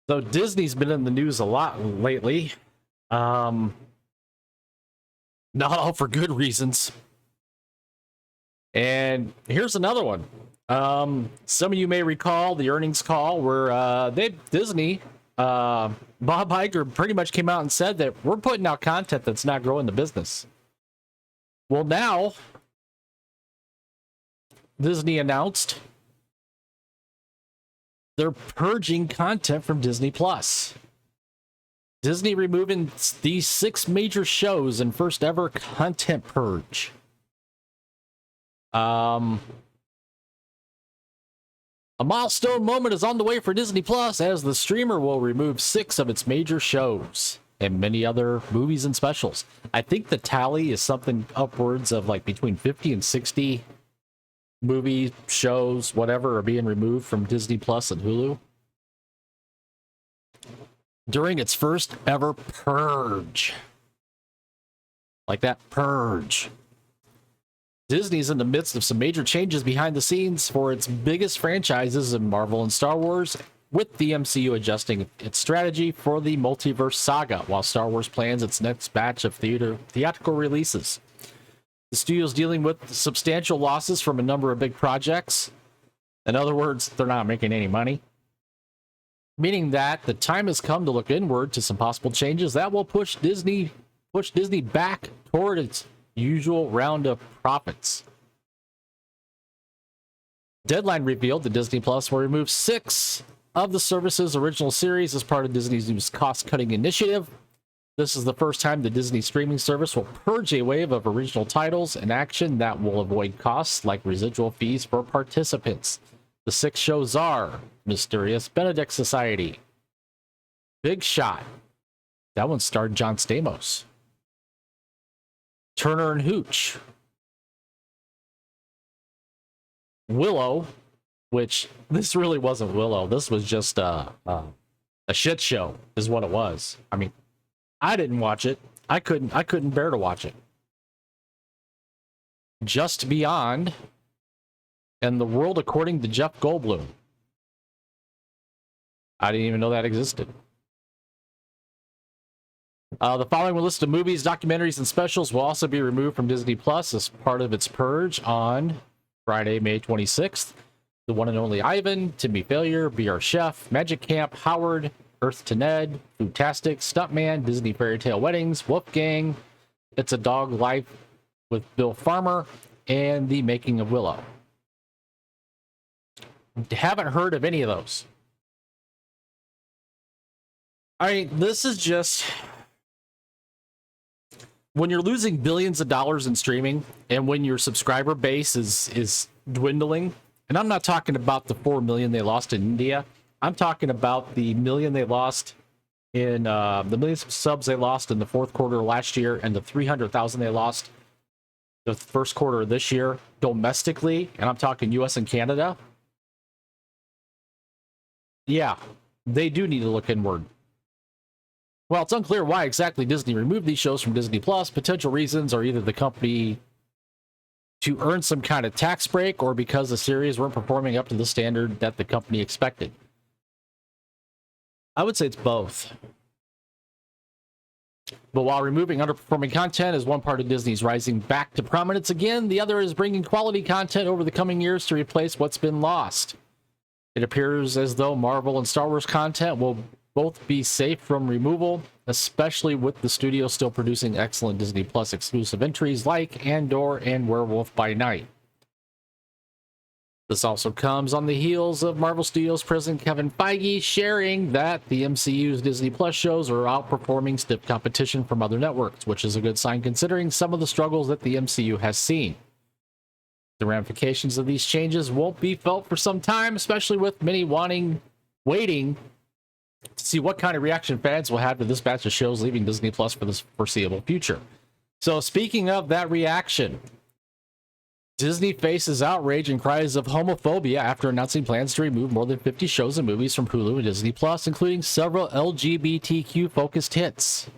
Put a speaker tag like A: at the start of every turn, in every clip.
A: So Disney's been in the news a lot lately. Um, Not all for good reasons. And here's another one. Some of you may recall the earnings call where Disney, Bob Iger pretty much came out and said that we're putting out content that's not growing the business. Well, now Disney announced they're purging content from Disney Plus. Disney removing these 6 major shows in first ever content purge. A milestone moment is on the way for Disney Plus as the streamer will remove 6 of its major shows and many other movies and specials. I think the tally is something upwards of like between 50 and 60 movie shows, whatever, are being removed from Disney Plus and Hulu during its first ever purge. Like that, purge. Disney's in the midst of some major changes behind the scenes for its biggest franchises in Marvel and Star Wars, with the MCU adjusting its strategy for the multiverse saga, while Star Wars plans its next batch of theatrical releases. The studio's dealing with substantial losses from a number of big projects. In other words, they're not making any money. Meaning that the time has come to look inward to some possible changes that will push Disney back toward its usual round of profits. Deadline revealed that Disney Plus will remove 6 of the service's original series as part of Disney's new cost-cutting initiative. This is the first time the Disney streaming service will purge a wave of original titles and action that will avoid costs like residual fees for participants. The 6 shows are Mysterious Benedict Society, Big Shot, that one starred John Stamos, Turner and Hooch, Willow, which this really wasn't Willow. This was just a shit show, is what it was. I mean, I didn't watch it. I couldn't bear to watch it. Just Beyond, and The World According to Jeff Goldblum. I didn't even know that existed. The following list of movies, documentaries, and specials will also be removed from Disney Plus as part of its purge on Friday, May 26th. The One and Only Ivan, Timmy Failure, Be Our Chef, Magic Camp, Howard, Earth to Ned, Foodtastic, Stuntman, Disney Fairy Tale Weddings, Wolfgang, It's a Dog Life with Bill Farmer, and The Making of Willow. Haven't heard of any of those. I mean, this is just... when you're losing billions of dollars in streaming and when your subscriber base is dwindling, and I'm not talking about the 4 million they lost in India, I'm talking about the million they lost in the millions of subs they lost in the fourth quarter of last year and the 300,000 they lost the first quarter of this year domestically, and I'm talking US and Canada. Yeah, they do need to look inward. Well, it's unclear why exactly Disney removed these shows from Disney Plus. Potential reasons are either the company to earn some kind of tax break or because the series weren't performing up to the standard that the company expected. I would say it's both. But while removing underperforming content is one part of Disney's rising back to prominence again, the other is bringing quality content over the coming years to replace what's been lost. It appears as though Marvel and Star Wars content will both be safe from removal, especially with the studio still producing excellent Disney Plus exclusive entries like Andor and Werewolf by Night. This also comes on the heels of Marvel Studios president Kevin Feige sharing that the MCU's Disney Plus shows are outperforming stiff competition from other networks, which is a good sign considering some of the struggles that the MCU has seen. The ramifications of these changes won't be felt for some time, especially with many waiting to see what kind of reaction fans will have to this batch of shows leaving Disney Plus for this foreseeable future. So speaking of that reaction, Disney faces outrage and cries of homophobia after announcing plans to remove more than 50 shows and movies from Hulu and Disney Plus, including several LGBTQ-focused hits.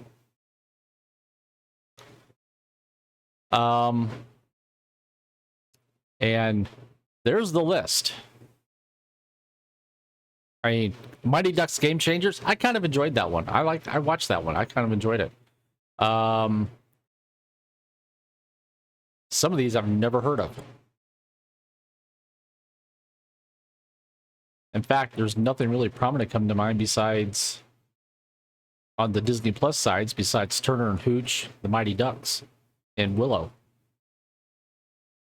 A: And there's the list. I mean, Mighty Ducks Game Changers, I kind of enjoyed that one. I watched that one. I kind of enjoyed it. Some of these I've never heard of. In fact, there's nothing really prominent come to mind besides on the Disney Plus sides, besides Turner and Hooch, the Mighty Ducks, and Willow.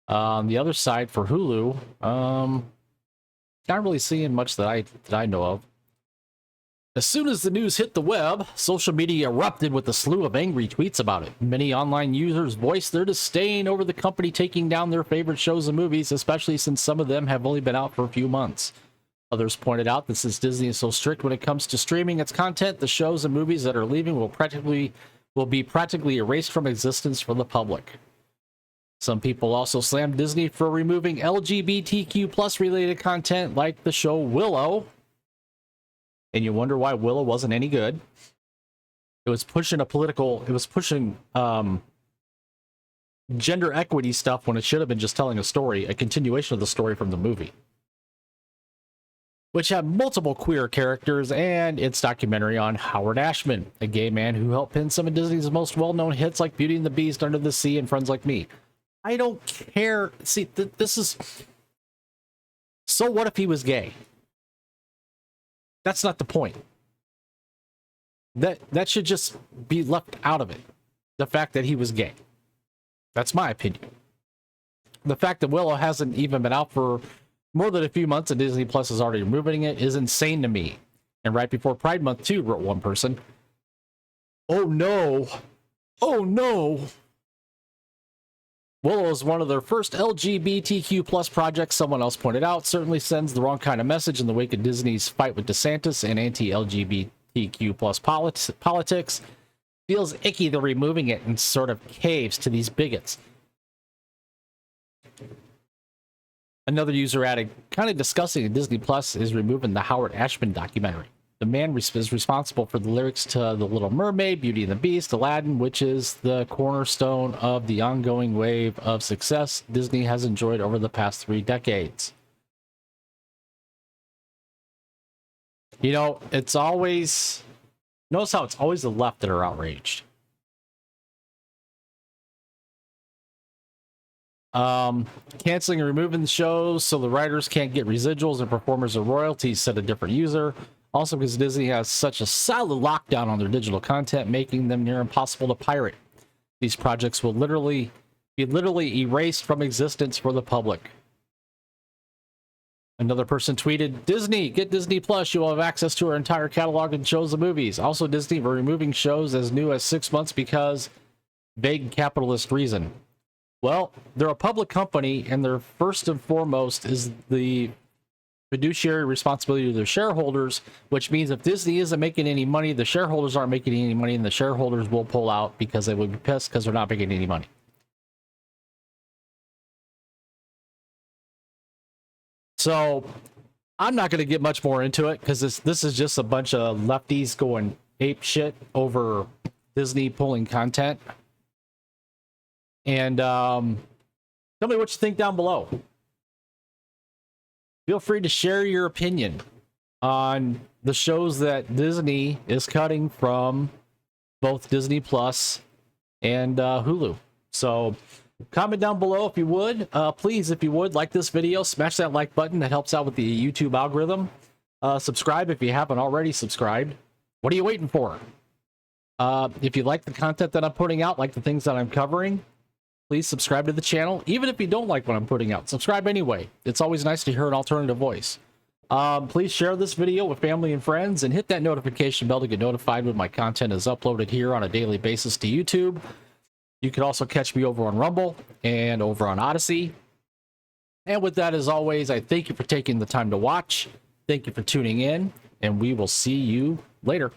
A: On the other side for Hulu, not really seeing much that I know of. As soon as the news hit the web, social media erupted with a slew of angry tweets about it. Many online users voiced their disdain over the company taking down their favorite shows and movies, especially since some of them have only been out for a few months. Others pointed out that since Disney is so strict when it comes to streaming its content, the shows and movies that are leaving will be practically erased from existence for the public. Some people also slammed Disney for removing LGBTQ plus related content like the show Willow. And you wonder why Willow wasn't any good. It was pushing gender equity stuff when it should have been just telling a story, a continuation of the story from the movie, which had multiple queer characters, and its documentary on Howard Ashman, a gay man who helped pin some of Disney's most well-known hits like Beauty and the Beast, Under the Sea, and Friends Like Me. I don't care. See, this is... So what if he was gay? That's not the point. That should just be left out of it. The fact that he was gay. That's my opinion. The fact that Willow hasn't even been out for more than a few months and Disney Plus is already removing it is insane to me. And right before Pride Month too, wrote one person, "Oh no. Oh no. Willow is one of their first LGBTQ plus projects," someone else pointed out. "Certainly sends the wrong kind of message in the wake of Disney's fight with DeSantis and anti-LGBTQ plus politics. Feels icky they're removing it and sort of caves to these bigots." Another user added, "Kind of disgusting that Disney Plus is removing the Howard Ashman documentary. The man is responsible for the lyrics to The Little Mermaid, Beauty and the Beast, Aladdin, which is the cornerstone of the ongoing wave of success Disney has enjoyed over the past 3 decades. You know, it's always... Notice how it's always the left that are outraged. Canceling and removing the shows so the writers can't get residuals and performers or royalties, said a different user. Also because Disney has such a solid lockdown on their digital content, making them near impossible to pirate. These projects will be literally erased from existence for the public." Another person tweeted, "Disney, get Disney Plus. You will have access to our entire catalog and shows and movies. Also, Disney for removing shows as new as 6 months because vague capitalist reason." Well, they're a public company, and their first and foremost is the fiduciary responsibility to their shareholders, which means if Disney isn't making any money, the shareholders aren't making any money, and the shareholders will pull out because they would be pissed because they're not making any money. So I'm not going to get much more into it because this is just a bunch of lefties going ape shit over Disney pulling content. And tell me what you think down below. Feel free to share your opinion on the shows that Disney is cutting from both Disney Plus and Hulu. So comment down below if you would. Please, if you would, like this video, smash that like button. That helps out with the YouTube algorithm. Subscribe if you haven't already subscribed. What are you waiting for? If you like the content that I'm putting out, like the things that I'm covering, please subscribe to the channel. Even if you don't like what I'm putting out, subscribe anyway. It's always nice to hear an alternative voice. Please share this video with family and friends and hit that notification bell to get notified when my content is uploaded here on a daily basis to YouTube. You can also catch me over on Rumble and over on Odyssey. And with that, as always, I thank you for taking the time to watch. Thank you for tuning in, and we will see you later.